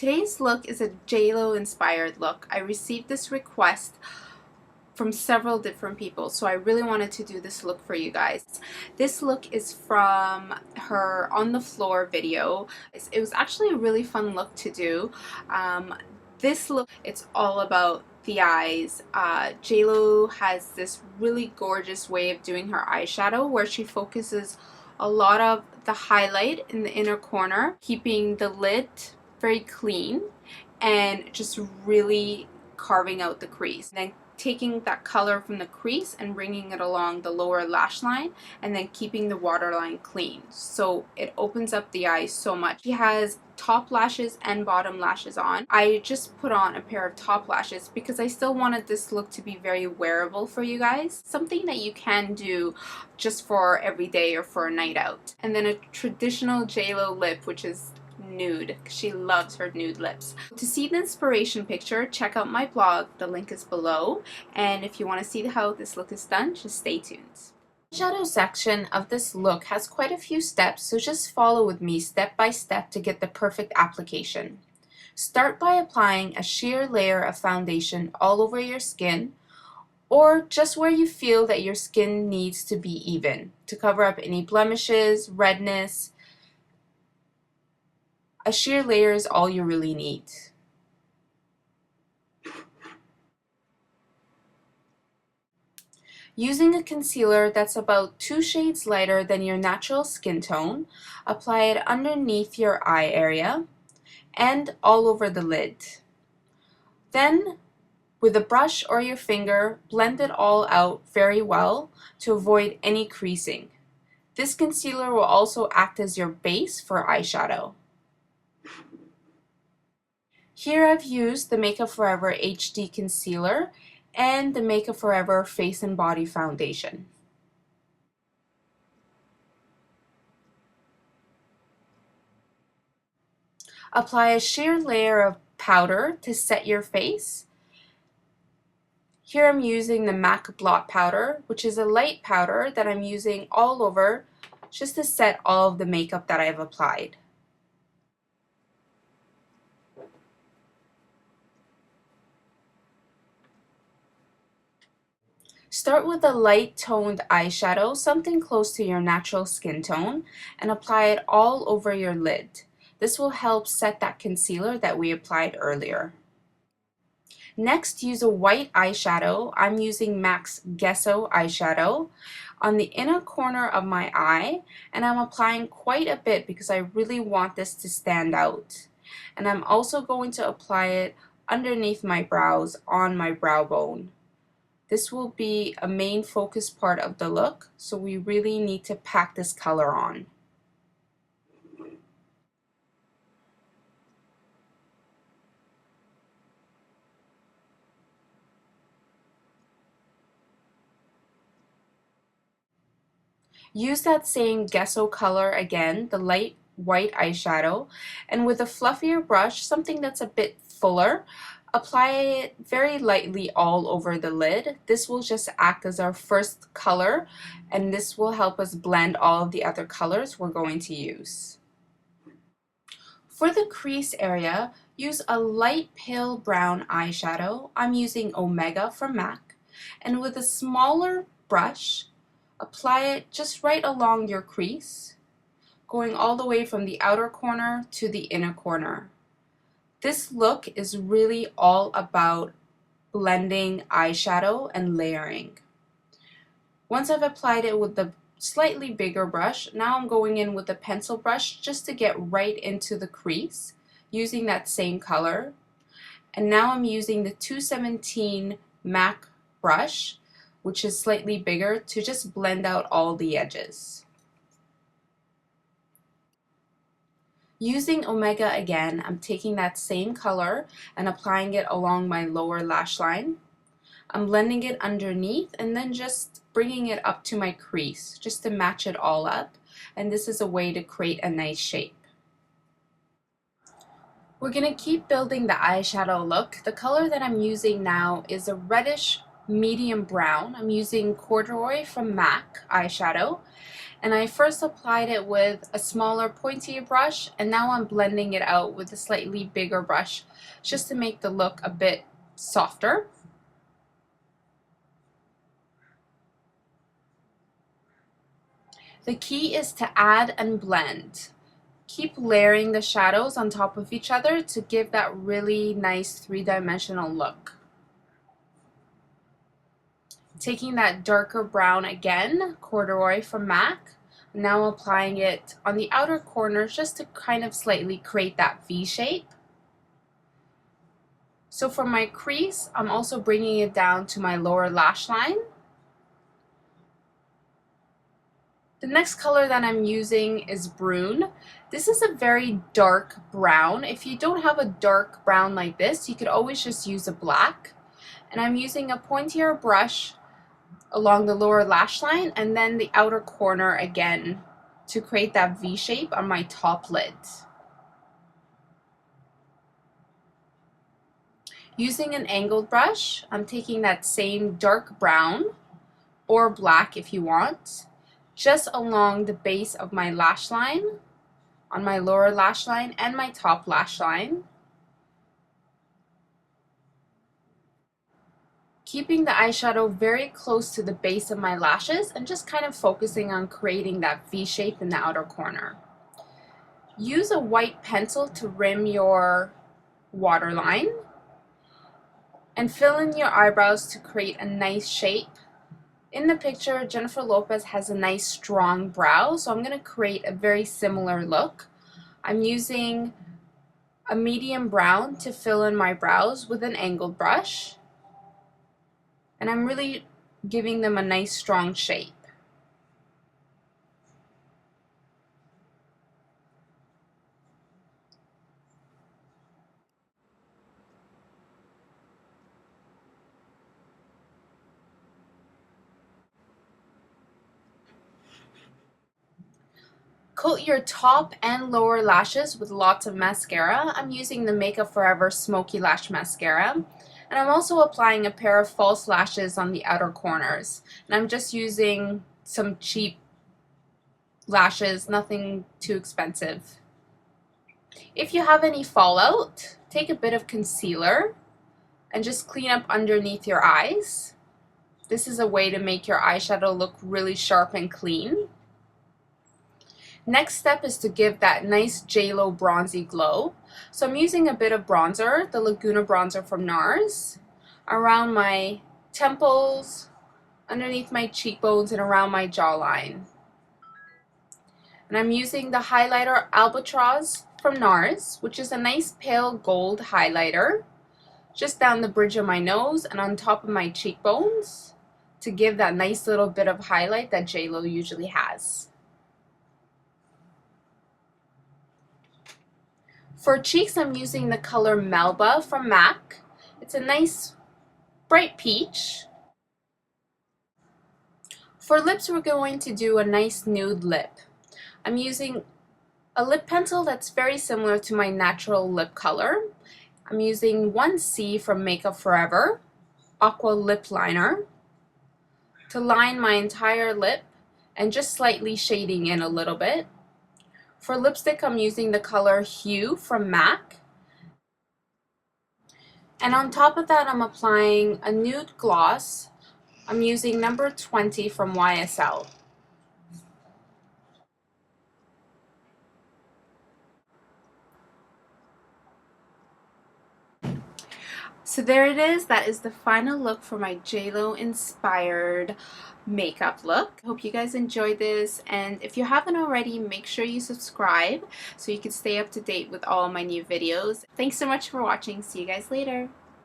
Today's look is a JLo inspired look. I received this request from several different people, so I really wanted to do this look for you guys. This look is from her On the Floor video. It was actually a really fun look to do. This look, it's all about the eyes. JLo has this really gorgeous way of doing her eyeshadow where she focuses a lot of the highlight in the inner corner, keeping the lid very clean and just really carving out the crease. Then taking that color from the crease and bringing it along the lower lash line and then keeping the waterline clean. So it opens up the eyes so much. She has top lashes and bottom lashes on. I just put on a pair of top lashes because I still wanted this look to be very wearable for you guys. Something that you can do just for every day or for a night out. And then a traditional JLo lip, which is nude. She loves her nude lips. To see the inspiration picture, check out my blog. The link is below. And if you want to see how this look is done, just stay tuned. The shadow section of this look has quite a few steps, so just follow with me step by step to get the perfect application. Start by applying a sheer layer of foundation all over your skin, or just where you feel that your skin needs to be even, to cover up any blemishes, redness. A sheer layer is all you really need. Using a concealer that's about 2 shades lighter than your natural skin tone, apply it underneath your eye area and all over the lid. Then, with a brush or your finger, blend it all out very well to avoid any creasing. This concealer will also act as your base for eyeshadow. Here I've used the Makeup Forever HD Concealer and the Makeup Forever Face and Body Foundation. Apply a sheer layer of powder to set your face. Here I'm using the MAC Blot Powder, which is a light powder that I'm using all over just to set all of the makeup that I've applied. Start with a light toned eyeshadow, something close to your natural skin tone, and apply it all over your lid. This will help set that concealer that we applied earlier. Next, use a white eyeshadow. I'm using MAC's Gesso eyeshadow on the inner corner of my eye, and I'm applying quite a bit because I really want this to stand out. And I'm also going to apply it underneath my brows on my brow bone. This will be a main focus part of the look, so we really need to pack this color on. Use that same Gesso color again, the light white eyeshadow, and with a fluffier brush, something that's a bit fuller, apply it very lightly all over the lid. This will just act as our first color, and this will help us blend all of the other colors we're going to use. For the crease area, use a light pale brown eyeshadow. I'm using Omega from MAC, and with a smaller brush, apply it just right along your crease, going all the way from the outer corner to the inner corner. This look is really all about blending eyeshadow and layering. Once I've applied it with the slightly bigger brush, now I'm going in with a pencil brush just to get right into the crease using that same color. And now I'm using the 217 MAC brush, which is slightly bigger, to just blend out all the edges. Using Omega again, I'm taking that same color and applying it along my lower lash line. I'm blending it underneath and then just bringing it up to my crease just to match it all up, and this is a way to create a nice shape. We're going to keep building the eyeshadow look. The color that I'm using now is a reddish medium brown. I'm using Corduroy from MAC eyeshadow. And I first applied it with a smaller pointier brush, and now I'm blending it out with a slightly bigger brush just to make the look a bit softer. The key is to add and blend. Keep layering the shadows on top of each other to give that really nice three-dimensional look. Taking that darker brown again, Corduroy from MAC, now applying it on the outer corners just to kind of slightly create that V shape. So for my crease, I'm also bringing it down to my lower lash line. The next color that I'm using is Brune. This is a very dark brown. If you don't have a dark brown like this, you could always just use a black. And I'm using a pointier brush along the lower lash line and then the outer corner again to create that V shape on my top lid. Using an angled brush, I'm taking that same dark brown or black if you want, just along the base of my lash line, on my lower lash line and my top lash line. Keeping the eyeshadow very close to the base of my lashes and just kind of focusing on creating that V shape in the outer corner. Use a white pencil to rim your waterline and fill in your eyebrows to create a nice shape. In the picture, Jennifer Lopez has a nice strong brow, so I'm going to create a very similar look. I'm using a medium brown to fill in my brows with an angled brush. And I'm really giving them a nice strong shape. Coat your top and lower lashes with lots of mascara. I'm using the Makeup Forever Smoky Lash Mascara. And I'm also applying a pair of false lashes on the outer corners. And I'm just using some cheap lashes, nothing too expensive. If you have any fallout, take a bit of concealer and just clean up underneath your eyes. This is a way to make your eyeshadow look really sharp and clean. Next step is to give that nice JLo bronzy glow. So I'm using a bit of bronzer, the Laguna bronzer from NARS, around my temples, underneath my cheekbones, and around my jawline. And I'm using the highlighter Albatross from NARS, which is a nice pale gold highlighter, just down the bridge of my nose and on top of my cheekbones to give that nice little bit of highlight that JLo usually has. For cheeks, I'm using the color Melba from MAC. It's a nice bright peach. For lips, we're going to do a nice nude lip. I'm using a lip pencil that's very similar to my natural lip color. I'm using 1C from Makeup Forever Aqua Lip Liner to line my entire lip and just slightly shading in a little bit. For lipstick, I'm using the color Hue from MAC. And on top of that, I'm applying a nude gloss. I'm using number 20 from YSL. So there it is. That is the final look for my JLo inspired makeup look. Hope you guys enjoyed this, and if you haven't already, make sure you subscribe so you can stay up to date with all my new videos. Thanks so much for watching. See you guys later.